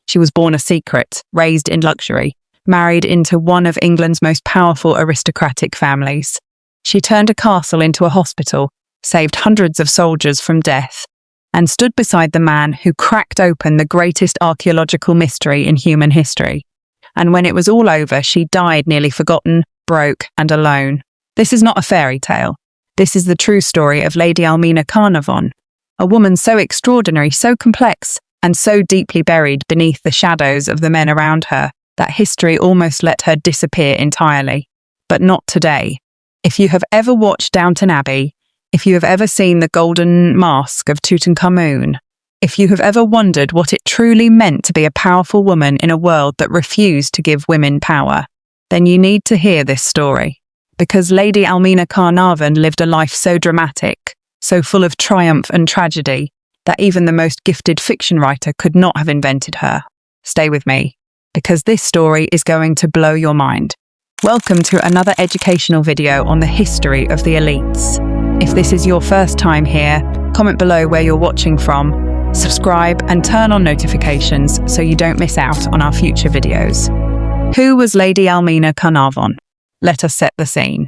She was born a secret, raised in luxury, married into one of England's most powerful aristocratic families. She turned a castle into a hospital, saved hundreds of soldiers from death, and stood beside the man who cracked open the greatest archaeological mystery in human history. And when it was all over, she died nearly forgotten, broke, and alone. This is not a fairy tale. This is the true story of Lady Almina Carnarvon, a woman so extraordinary, so complex, and so deeply buried beneath the shadows of the men around her that history almost let her disappear entirely. But not today. If you have ever watched Downton Abbey, if you have ever seen the golden mask of Tutankhamun, if you have ever wondered what it truly meant to be a powerful woman in a world that refused to give women power, then you need to hear this story. Because Lady Almina Carnarvon lived a life so dramatic, so full of triumph and tragedy, that even the most gifted fiction writer could not have invented her. Stay with me, because this story is going to blow your mind. Welcome to another educational video on the history of the elites. If this is your first time here, comment below where you're watching from, subscribe and turn on notifications so you don't miss out on our future videos. Who was Lady Almina Carnarvon? Let us set the scene.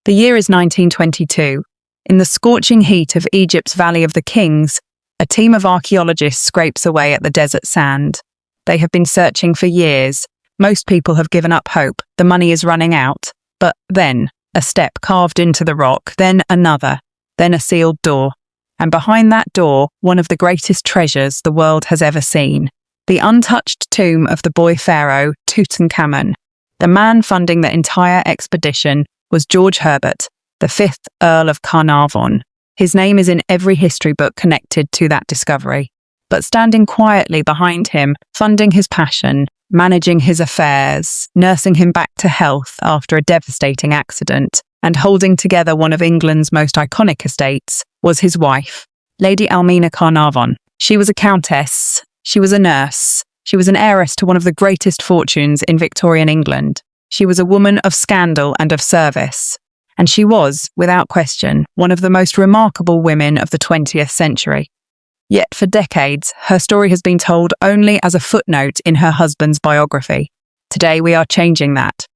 The year is 1922. In the scorching heat of Egypt's Valley of the Kings, a team of archaeologists scrapes away at the desert sand. They have been searching for years. Most people have given up hope. The money is running out. But then, a step carved into the rock, then another, then a sealed door. And behind that door, one of the greatest treasures the world has ever seen. The untouched tomb of the boy pharaoh, Tutankhamun. The man funding the entire expedition was George Herbert, the 5th Earl of Carnarvon. His name is in every history book connected to that discovery. But standing quietly behind him, funding his passion, managing his affairs, nursing him back to health after a devastating accident, and holding together one of England's most iconic estates, was his wife, Lady Almina Carnarvon. She was a countess, she was a nurse, she was an heiress to one of the greatest fortunes in Victorian England. She was a woman of scandal and of service. And she was, without question, one of the most remarkable women of the 20th century. Yet for decades, her story has been told only as a footnote in her husband's biography. Today we are changing that.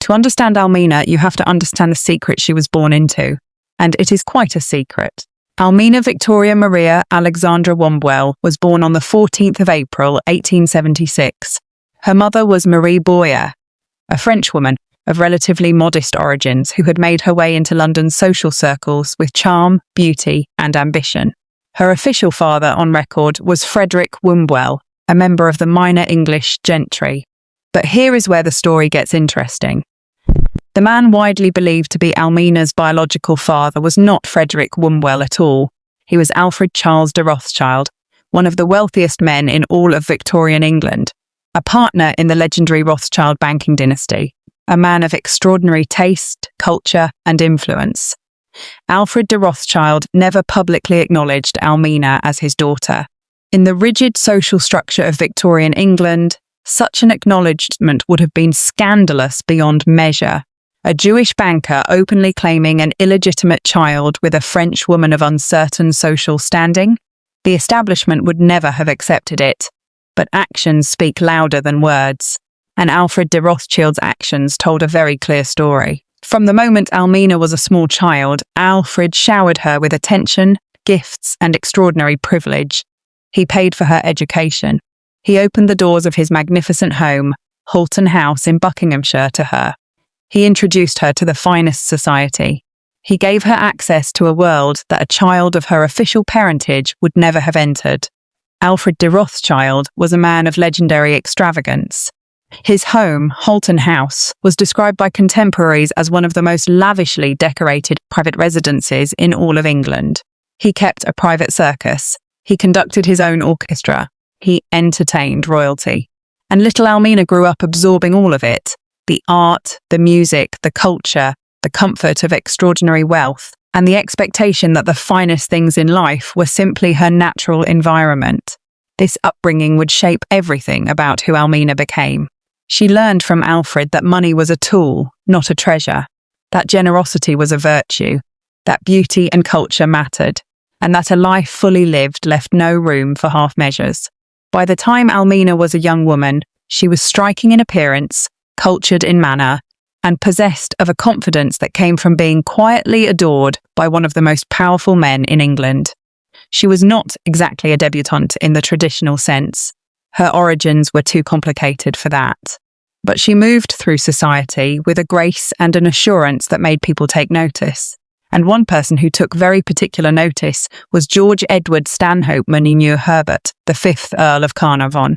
To understand Almina, you have to understand the secret she was born into. And it is quite a secret. Almina Victoria Maria Alexandra Wombwell was born on the 14th of April, 1876. Her mother was Marie Boyer, a French woman of relatively modest origins who had made her way into London's social circles with charm, beauty, and ambition. Her official father on record was Frederick Wombwell, a member of the minor English gentry. But here is where the story gets interesting. The man widely believed to be Almina's biological father was not Frederick Wombwell at all. He was Alfred Charles de Rothschild, one of the wealthiest men in all of Victorian England, a partner in the legendary Rothschild banking dynasty, a man of extraordinary taste, culture, and influence. Alfred de Rothschild never publicly acknowledged Almina as his daughter. In the rigid social structure of Victorian England, such an acknowledgement would have been scandalous beyond measure. A Jewish banker openly claiming an illegitimate child with a French woman of uncertain social standing? The establishment would never have accepted it. But actions speak louder than words. And Alfred de Rothschild's actions told a very clear story. From the moment Almina was a small child, Alfred showered her with attention, gifts, and extraordinary privilege. He paid for her education. He opened the doors of his magnificent home, Halton House in Buckinghamshire, to her. He introduced her to the finest society. He gave her access to a world that a child of her official parentage would never have entered. Alfred de Rothschild was a man of legendary extravagance. His home, Halton House, was described by contemporaries as one of the most lavishly decorated private residences in all of England. He kept a private circus. He conducted his own orchestra. He entertained royalty. And little Almina grew up absorbing all of it. The art, the music, the culture, the comfort of extraordinary wealth, and the expectation that the finest things in life were simply her natural environment. This upbringing would shape everything about who Almina became. She learned from Alfred that money was a tool, not a treasure, that generosity was a virtue, that beauty and culture mattered, and that a life fully lived left no room for half measures. By the time Almina was a young woman, she was striking in appearance, cultured in manner, and possessed of a confidence that came from being quietly adored by one of the most powerful men in England. She was not exactly a debutante in the traditional sense. Her origins were too complicated for that. But she moved through society with a grace and an assurance that made people take notice. And one person who took very particular notice was George Edward Stanhope Munimure Herbert, the 5th Earl of Carnarvon.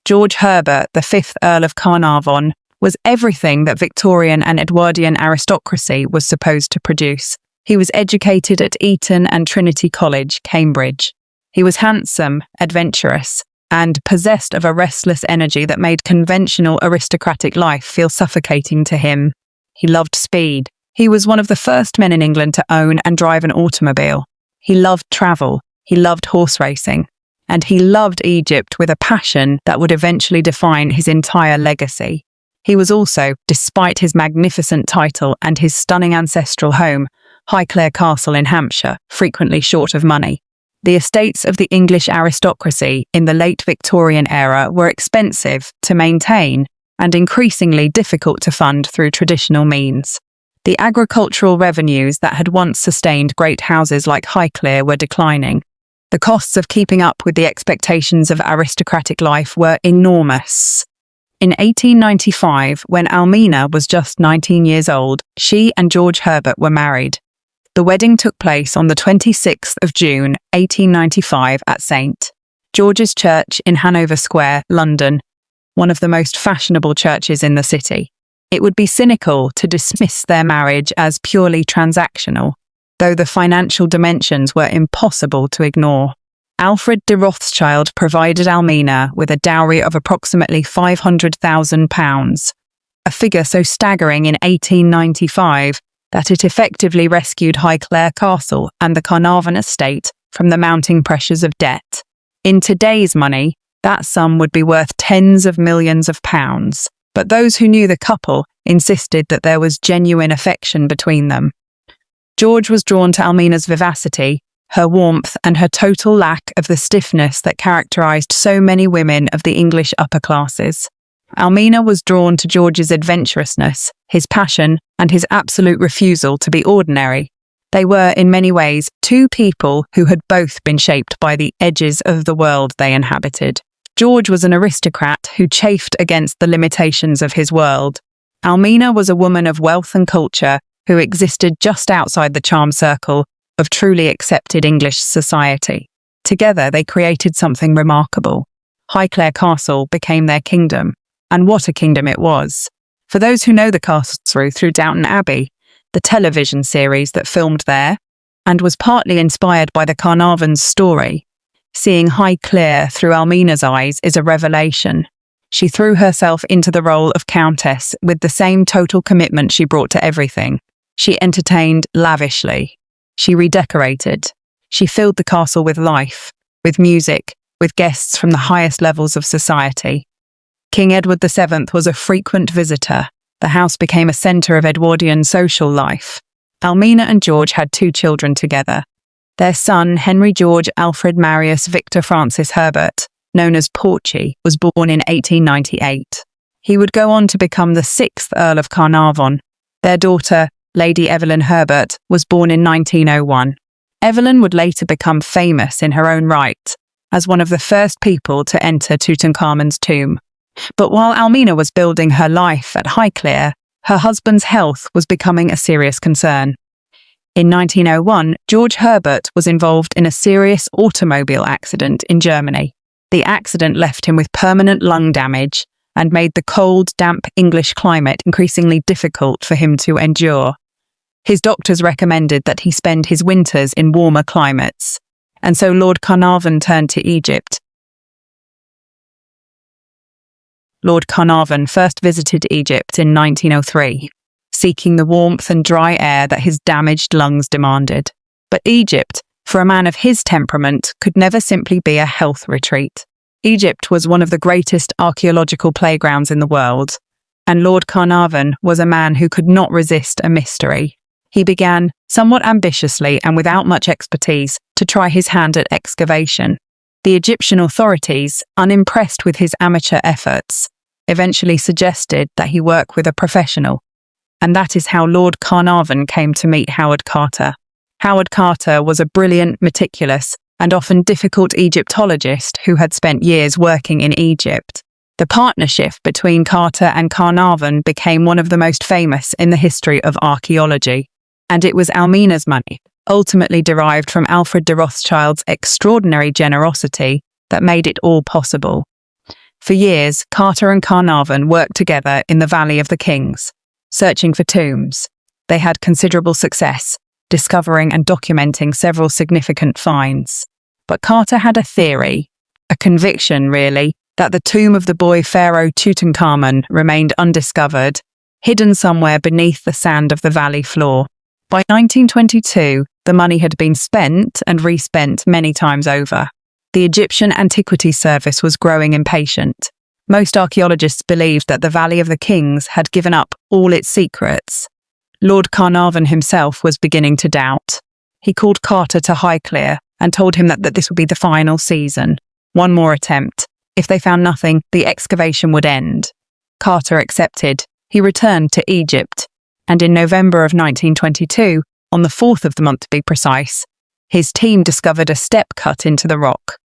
George Herbert, the 5th Earl of Carnarvon, was everything that Victorian and Edwardian aristocracy was supposed to produce. He was educated at Eton and Trinity College, Cambridge. He was handsome, adventurous, and possessed of a restless energy that made conventional aristocratic life feel suffocating to him. He loved speed. He was one of the first men in England to own and drive an automobile. He loved travel. He loved horse racing. And he loved Egypt with a passion that would eventually define his entire legacy. He was also, despite his magnificent title and his stunning ancestral home, Highclere Castle in Hampshire, frequently short of money. The estates of the English aristocracy in the late Victorian era were expensive to maintain and increasingly difficult to fund through traditional means. The agricultural revenues that had once sustained great houses like Highclere were declining. The costs of keeping up with the expectations of aristocratic life were enormous. In 1895, when Almina was just 19 years old, she and George Herbert were married. The wedding took place on the 26th of June, 1895 at St. George's Church in Hanover Square, London, one of the most fashionable churches in the city. It would be cynical to dismiss their marriage as purely transactional, though the financial dimensions were impossible to ignore. Alfred de Rothschild provided Almina with a dowry of approximately £500,000, a figure so staggering in 1895 that it effectively rescued Highclere Castle and the Carnarvon estate from the mounting pressures of debt. In today's money, that sum would be worth tens of millions of pounds, but those who knew the couple insisted that there was genuine affection between them. George was drawn to Almina's vivacity, her warmth, and her total lack of the stiffness that characterized so many women of the English upper classes. Almina was drawn to George's adventurousness, his passion, and his absolute refusal to be ordinary. They were, in many ways, two people who had both been shaped by the edges of the world they inhabited. George was an aristocrat who chafed against the limitations of his world. Almina was a woman of wealth and culture who existed just outside the charm circle of truly accepted English society. Together, they created something remarkable. Highclere Castle became their kingdom. And what a kingdom it was. For those who know the castle through Downton Abbey, the television series that filmed there, and was partly inspired by the Carnarvon's story, seeing Highclere through Almina's eyes is a revelation. She threw herself into the role of countess with the same total commitment she brought to everything. She entertained lavishly. She redecorated. She filled the castle with life, with music, with guests from the highest levels of society. King Edward VII was a frequent visitor. The house became a centre of Edwardian social life. Almina and George had 2 children together. Their son, Henry George Alfred Marius Victor Francis Herbert, known as Porchy, was born in 1898. He would go on to become the 6th Earl of Carnarvon. Their daughter, Lady Evelyn Herbert, was born in 1901. Evelyn would later become famous in her own right, as one of the first people to enter Tutankhamun's tomb. But while Almina was building her life at Highclere, her husband's health was becoming a serious concern. In 1901, George Herbert was involved in a serious automobile accident in Germany. The accident left him with permanent lung damage and made the cold, damp English climate increasingly difficult for him to endure. His doctors recommended that he spend his winters in warmer climates, and so Lord Carnarvon turned to Egypt. Lord Carnarvon first visited Egypt in 1903, seeking the warmth and dry air that his damaged lungs demanded. But Egypt, for a man of his temperament, could never simply be a health retreat. Egypt was one of the greatest archaeological playgrounds in the world, and Lord Carnarvon was a man who could not resist a mystery. He began, somewhat ambitiously and without much expertise, to try his hand at excavation. The Egyptian authorities, unimpressed with his amateur efforts, eventually suggested that he work with a professional. And that is how Lord Carnarvon came to meet Howard Carter. Howard Carter was a brilliant, meticulous, and often difficult Egyptologist who had spent years working in Egypt. The partnership between Carter and Carnarvon became one of the most famous in the history of archaeology. And it was Almina's money, ultimately derived from Alfred de Rothschild's extraordinary generosity, that made it all possible. For years, Carter and Carnarvon worked together in the Valley of the Kings, searching for tombs. They had considerable success, discovering and documenting several significant finds. But Carter had a theory, a conviction really, that the tomb of the boy Pharaoh Tutankhamun remained undiscovered, hidden somewhere beneath the sand of the valley floor. By 1922, the money had been spent and respent many times over. The Egyptian Antiquities Service was growing impatient. Most archaeologists believed that the Valley of the Kings had given up all its secrets. Lord Carnarvon himself was beginning to doubt. He called Carter to Highclere and told him that this would be the final season. One more attempt. If they found nothing, the excavation would end. Carter accepted. He returned to Egypt, and in November of 1922, on the 4th of the month to be precise, his team discovered a step cut into the rock.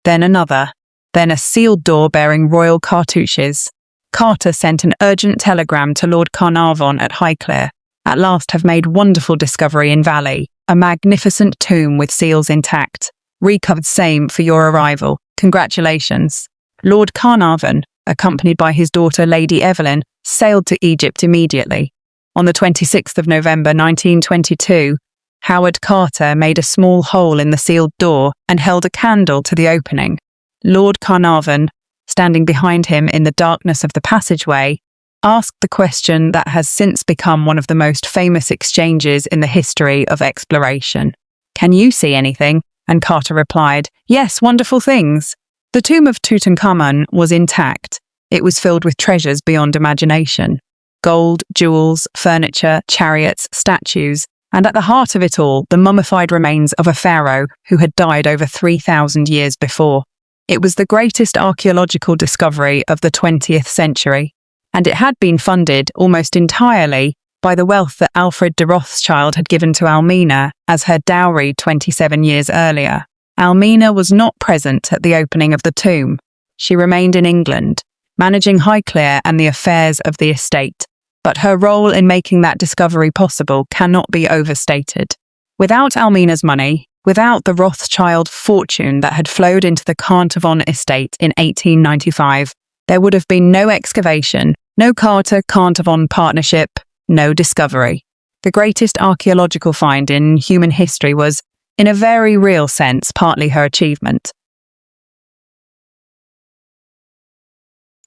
Then another, then a sealed door bearing royal cartouches. Carter sent an urgent telegram to Lord Carnarvon at Highclere. At last have made wonderful discovery in valley, a magnificent tomb with seals intact. Recovered same for your arrival. Congratulations. Lord Carnarvon, accompanied by his daughter Lady Evelyn, sailed to Egypt immediately. On the 26th of November 1922, Howard Carter made a small hole in the sealed door and held a candle to the opening. Lord Carnarvon, standing behind him in the darkness of the passageway, asked the question that has since become one of the most famous exchanges in the history of exploration. "Can you see anything?" And Carter replied, "Yes, wonderful things." The tomb of Tutankhamun was intact. It was filled with treasures beyond imagination. Gold, jewels, furniture, chariots, statues, and at the heart of it all, the mummified remains of a pharaoh who had died over 3,000 years before. It was the greatest archaeological discovery of the 20th century, and it had been funded almost entirely by the wealth that Alfred de Rothschild had given to Almina as her dowry 27 years earlier. Almina was not present at the opening of the tomb. She remained in England, managing Highclere and the affairs of the estate, but her role in making that discovery possible cannot be overstated. Without Almina's money, without the Rothschild fortune that had flowed into the Carnarvon estate in 1895, there would have been no excavation, no Carter-Carnarvon partnership, no discovery. The greatest archaeological find in human history was, in a very real sense, partly her achievement.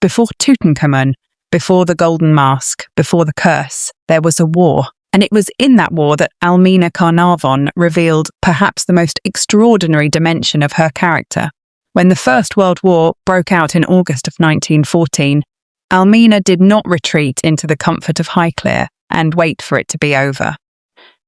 Before Tutankhamun, before the Golden Mask, before the curse, there was a war. And it was in that war that Almina Carnarvon revealed perhaps the most extraordinary dimension of her character. When the First World War broke out in August of 1914, Almina did not retreat into the comfort of Highclere and wait for it to be over.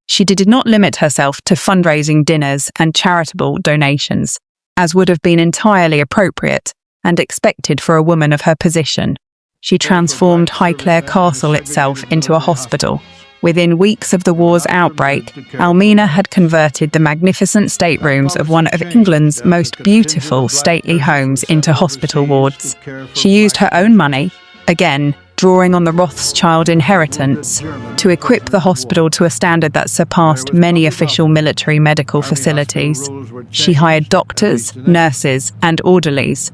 She did not limit herself to fundraising dinners and charitable donations, as would have been entirely appropriate and expected for a woman of her position. She transformed Highclere Castle itself into a hospital. Within weeks of the war's outbreak, Almina had converted the magnificent staterooms of one of England's most beautiful stately homes into hospital wards. She used her own money, again, drawing on the Rothschild inheritance, to equip the hospital to a standard that surpassed many official military medical facilities. She hired doctors, nurses, and orderlies.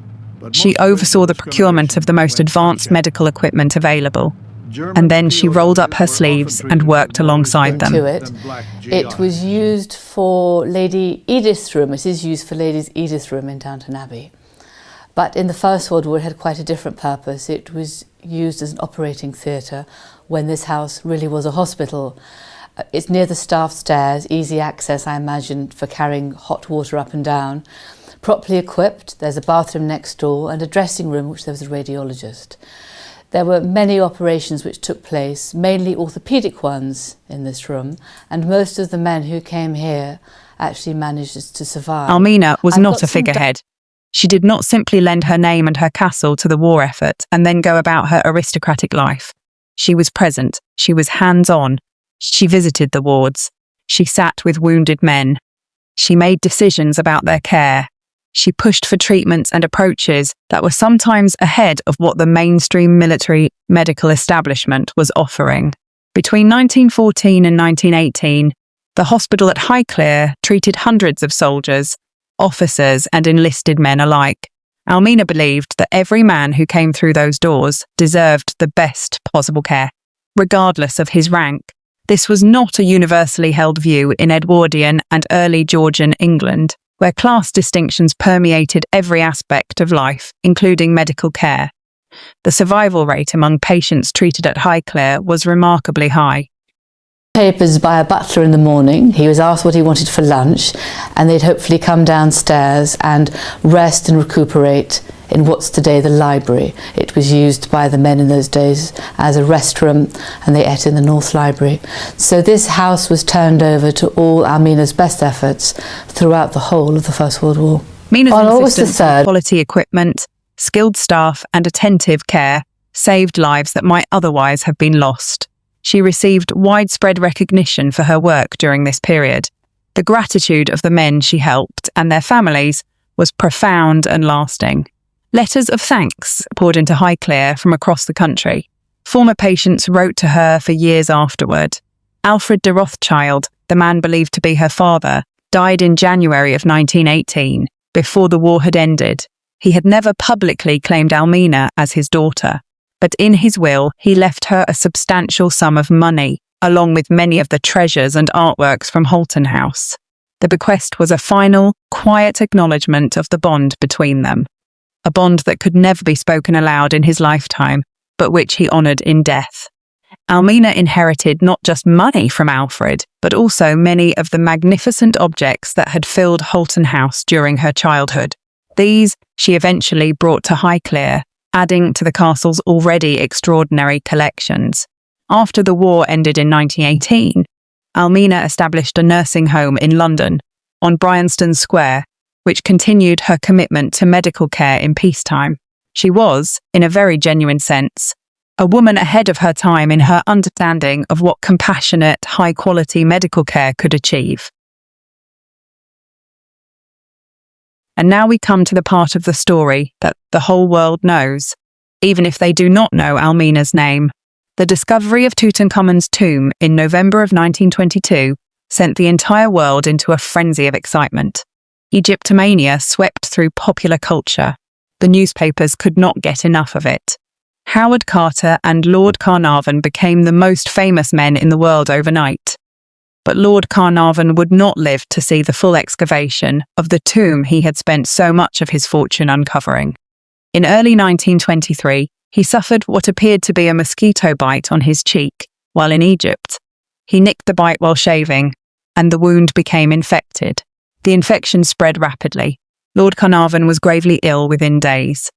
She oversaw the procurement of the most advanced medical equipment available. And then she rolled up her sleeves and worked alongside them. It was used for Lady Edith's room. It is used for Lady Edith's room in Downton Abbey. But in the First World War, it had quite a different purpose. It was used as an operating theatre when this house really was a hospital. It's near the staff stairs, easy access, I imagine, for carrying hot water up and down. Properly equipped, there's a bathroom next door and a dressing room, which there was a radiologist. There were many operations which took place, mainly orthopaedic ones in this room, and most of the men who came here actually managed to survive. Almina was not a figurehead. She did not simply lend her name and her castle to the war effort and then go about her aristocratic life. She was present. She was hands-on. She visited the wards. She sat with wounded men. She made decisions about their care. She pushed for treatments and approaches that were sometimes ahead of what the mainstream military medical establishment was offering. Between 1914 and 1918, the hospital at Highclere treated hundreds of soldiers, officers, and enlisted men alike. Almina believed that every man who came through those doors deserved the best possible care, regardless of his rank. This was not a universally held view in Edwardian and early Georgian England, where class distinctions permeated every aspect of life, including medical care. The survival rate among patients treated at Highclere was remarkably high. Papers by a butler in the morning. He was asked what he wanted for lunch, and they'd hopefully come downstairs and rest and recuperate in what's today the library. It was used by the men in those days as a restroom, and they ate in the North Library. So this house was turned over to all Almina's best efforts throughout the whole of the First World War. Mina's insistence on quality equipment, skilled staff, and attentive care saved lives that might otherwise have been lost. She received widespread recognition for her work during this period. The gratitude of the men she helped and their families was profound and lasting. Letters of thanks poured into Highclere from across the country. Former patients wrote to her for years afterward. Alfred de Rothschild, the man believed to be her father, died in January of 1918, before the war had ended. He had never publicly claimed Almina as his daughter, but in his will he left her a substantial sum of money, along with many of the treasures and artworks from Holton House. The bequest was a final, quiet acknowledgement of the bond between them, a bond that could never be spoken aloud in his lifetime, but which he honoured in death. Almina inherited not just money from Alfred, but also many of the magnificent objects that had filled Holton House during her childhood. These she eventually brought to Highclere, adding to the castle's already extraordinary collections. After the war ended in 1918, Almina established a nursing home in London, on Bryanston Square, which continued her commitment to medical care in peacetime. She was, in a very genuine sense, a woman ahead of her time in her understanding of what compassionate, high-quality medical care could achieve. And now we come to the part of the story that the whole world knows, even if they do not know Almina's name. The discovery of Tutankhamun's tomb in November of 1922 sent the entire world into a frenzy of excitement. Egyptomania swept through popular culture. The newspapers could not get enough of it. Howard Carter and Lord Carnarvon became the most famous men in the world overnight. But Lord Carnarvon would not live to see the full excavation of the tomb he had spent so much of his fortune uncovering. In early 1923, he suffered what appeared to be a mosquito bite on his cheek while in Egypt. He nicked the bite while shaving, and the wound became infected. The infection spread rapidly. Lord Carnarvon was gravely ill within days.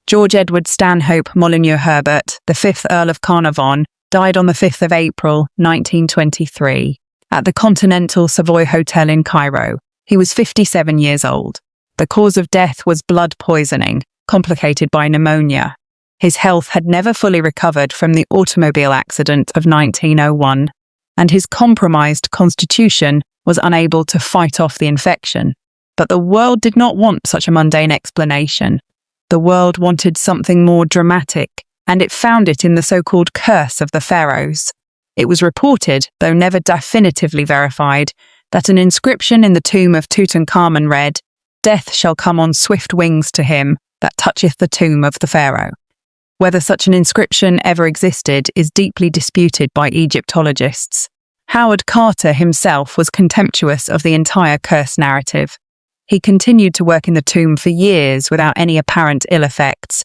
George Edward Stanhope Molyneux Herbert, the 5th Earl of Carnarvon, died on the 5th of April, 1923, at the Continental Savoy Hotel in Cairo. He was 57 years old. The cause of death was blood poisoning, complicated by pneumonia. His health had never fully recovered from the automobile accident of 1901, and his compromised constitution was unable to fight off the infection. But the world did not want such a mundane explanation. The world wanted something more dramatic, and it found it in the so-called curse of the Pharaohs. It was reported, though never definitively verified, that an inscription in the tomb of Tutankhamun read, "Death shall come on swift wings to him that toucheth the tomb of the Pharaoh." Whether such an inscription ever existed is deeply disputed by Egyptologists. Howard Carter himself was contemptuous of the entire curse narrative. He continued to work in the tomb for years without any apparent ill effects.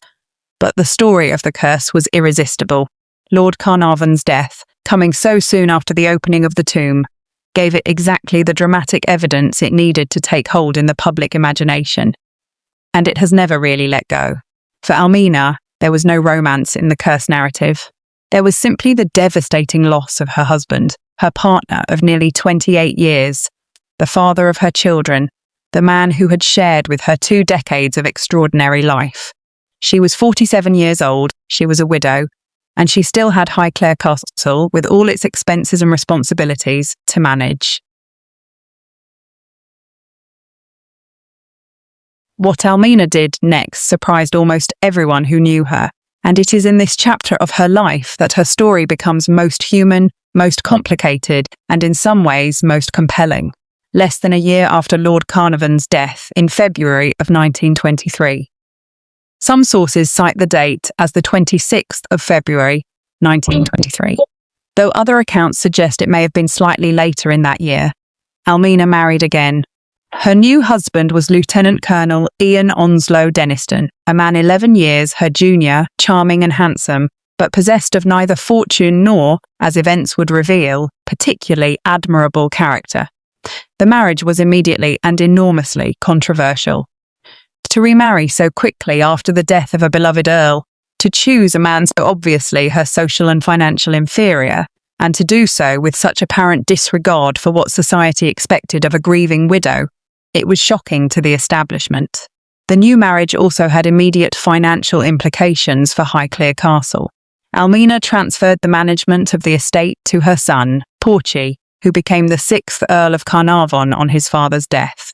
But the story of the curse was irresistible. Lord Carnarvon's death, coming so soon after the opening of the tomb, gave it exactly the dramatic evidence it needed to take hold in the public imagination. And it has never really let go. For Almina, There was no romance in the curse narrative. There was simply the devastating loss of her husband, her partner of nearly 28 years, the father of her children, the man who had shared with her 2 decades of extraordinary life. She was 47 years old, she was a widow, and she still had Highclere Castle with all its expenses and responsibilities to manage. What Almina did next surprised almost everyone who knew her, and it is in this chapter of her life that her story becomes most human, most complicated, and in some ways most compelling. Less than a year after Lord Carnarvon's death in February of 1923. Some sources cite the date as the 26th of February, 1923, though other accounts suggest it may have been slightly later in that year. Almina married again. Her new husband was Lieutenant Colonel Ian Onslow Denniston, a man 11 years her junior, charming and handsome, but possessed of neither fortune nor, as events would reveal, particularly admirable character. The marriage was immediately and enormously controversial. To remarry so quickly after the death of a beloved earl, to choose a man so obviously her social and financial inferior, and to do so with such apparent disregard for what society expected of a grieving widow, it was shocking to the establishment. The new marriage also had immediate financial implications for Highclere Castle. Almina transferred the management of the estate to her son, Porchy, who became the 6th Earl of Carnarvon on his father's death.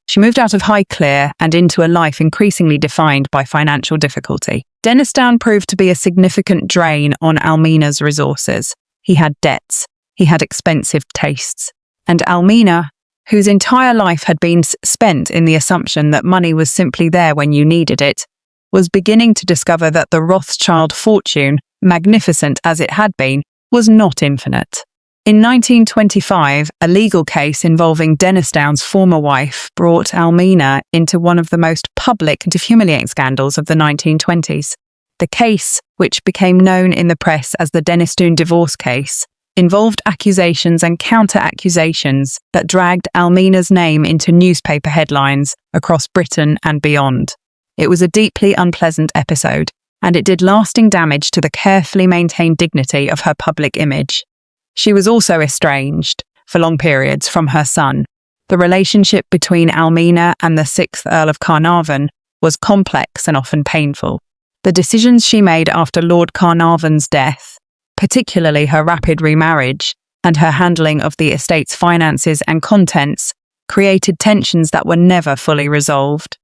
She moved out of Highclere and into a life increasingly defined by financial difficulty. Denniston proved to be a significant drain on Almina's resources. He had debts, he had expensive tastes, and Almina, whose entire life had been spent in the assumption that money was simply there when you needed it, was beginning to discover that the Rothschild fortune, magnificent as it had been, was not infinite. In 1925, a legal case involving Denniston's former wife brought Almina into one of the most public and humiliating scandals of the 1920s. The case, which became known in the press as the Denniston divorce case, involved accusations and counter-accusations that dragged Almina's name into newspaper headlines across Britain and beyond. It was a deeply unpleasant episode, and it did lasting damage to the carefully maintained dignity of her public image. She was also estranged, for long periods, from her son. The relationship between Almina and the 6th Earl of Carnarvon was complex and often painful. The decisions she made after Lord Carnarvon's death, particularly her rapid remarriage and her handling of the estate's finances and contents, created tensions that were never fully resolved.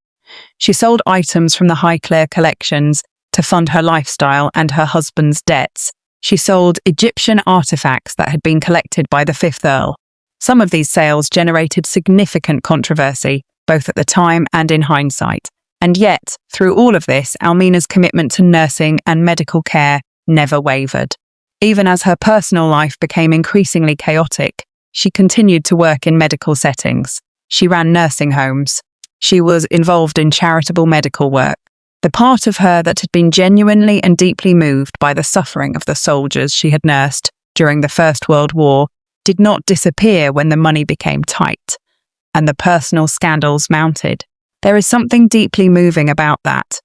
She sold items from the Highclere collections to fund her lifestyle and her husband's debts. She sold Egyptian artifacts that had been collected by the 5th Earl. Some of these sales generated significant controversy, both at the time and in hindsight. And yet, through all of this, Almina's commitment to nursing and medical care never wavered. Even as her personal life became increasingly chaotic, she continued to work in medical settings. She ran nursing homes. She was involved in charitable medical work. The part of her that had been genuinely and deeply moved by the suffering of the soldiers she had nursed during the First World War did not disappear when the money became tight and the personal scandals mounted. There is something deeply moving about that,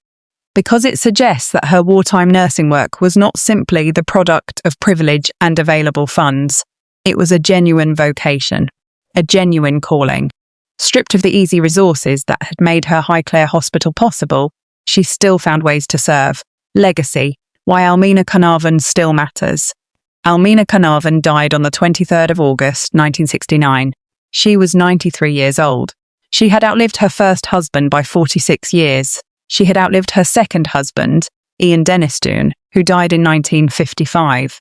because it suggests that her wartime nursing work was not simply the product of privilege and available funds. It was a genuine vocation, a genuine calling. Stripped of the easy resources that had made her Highclere Hospital possible, she still found ways to serve. Legacy, why Almina Carnarvon still matters. Almina Carnarvon died on the 23rd of August, 1969. She was 93 years old. She had outlived her first husband by 46 years. She had outlived her second husband, Ian Denniston, who died in 1955.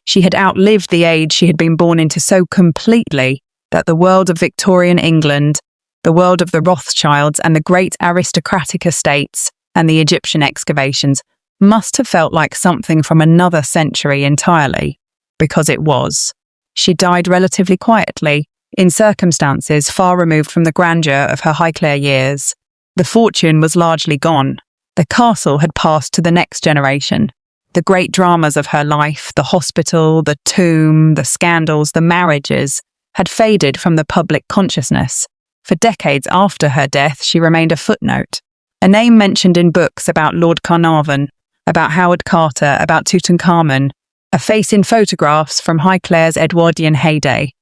She had outlived the age she had been born into so completely that the world of Victorian England, the world of the Rothschilds and the great aristocratic estates and the Egyptian excavations must have felt like something from another century entirely, because it was. She died relatively quietly, in circumstances far removed from the grandeur of her Highclere years. The fortune was largely gone. The castle had passed to the next generation. The great dramas of her life, the hospital, the tomb, the scandals, the marriages, had faded from the public consciousness. For decades after her death, she remained a footnote, a name mentioned in books about Lord Carnarvon, about Howard Carter, about Tutankhamun, a face in photographs from Highclere's Edwardian heyday.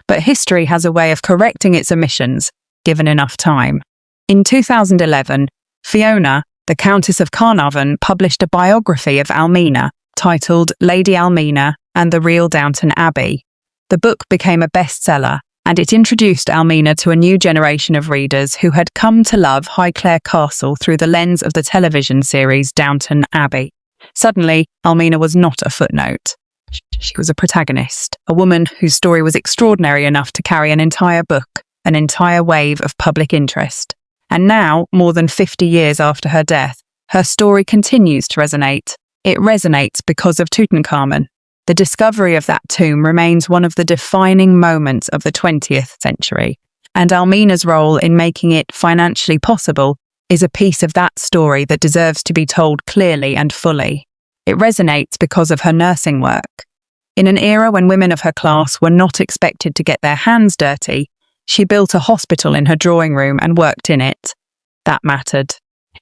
But history has a way of correcting its omissions, given enough time. In 2011, Fiona, the Countess of Carnarvon, published a biography of Almina titled Lady Almina and the Real Downton Abbey. The book became a bestseller, and it introduced Almina to a new generation of readers who had come to love Highclere Castle through the lens of the television series Downton Abbey. Suddenly, Almina was not a footnote. She was a protagonist, a woman whose story was extraordinary enough to carry an entire book, an entire wave of public interest. And now, more than 50 years after her death, her story continues to resonate. It resonates because of Tutankhamun. The discovery of that tomb remains one of the defining moments of the 20th century, and Almina's role in making it financially possible is a piece of that story that deserves to be told clearly and fully. It resonates because of her nursing work. In an era when women of her class were not expected to get their hands dirty, she built a hospital in her drawing room and worked in it. That mattered.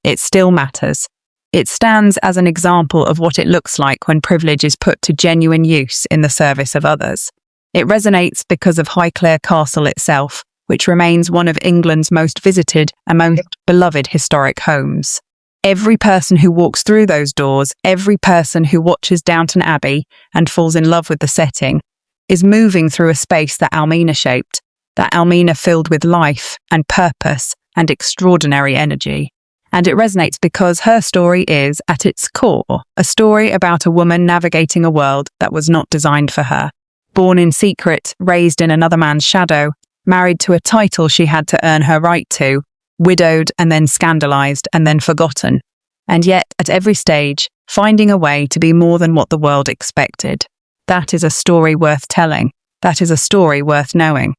It still matters. It stands as an example of what it looks like when privilege is put to genuine use in the service of others. It resonates because of Highclere Castle itself, which remains one of England's most visited and most beloved historic homes. Every person who walks through those doors, every person who watches Downton Abbey and falls in love with the setting, is moving through a space that Almina shaped, that Almina filled with life and purpose and extraordinary energy. And it resonates because her story is, at its core, a story about a woman navigating a world that was not designed for her. Born in secret, raised in another man's shadow, married to a title she had to earn her right to, widowed and then scandalized and then forgotten. And yet, at every stage, finding a way to be more than what the world expected. That is a story worth telling. That is a story worth knowing.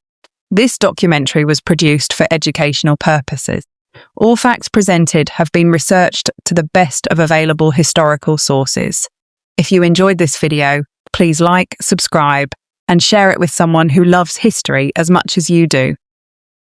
This documentary was produced for educational purposes. All facts presented have been researched to the best of available historical sources. If you enjoyed this video, please like, subscribe, and share it with someone who loves history as much as you do.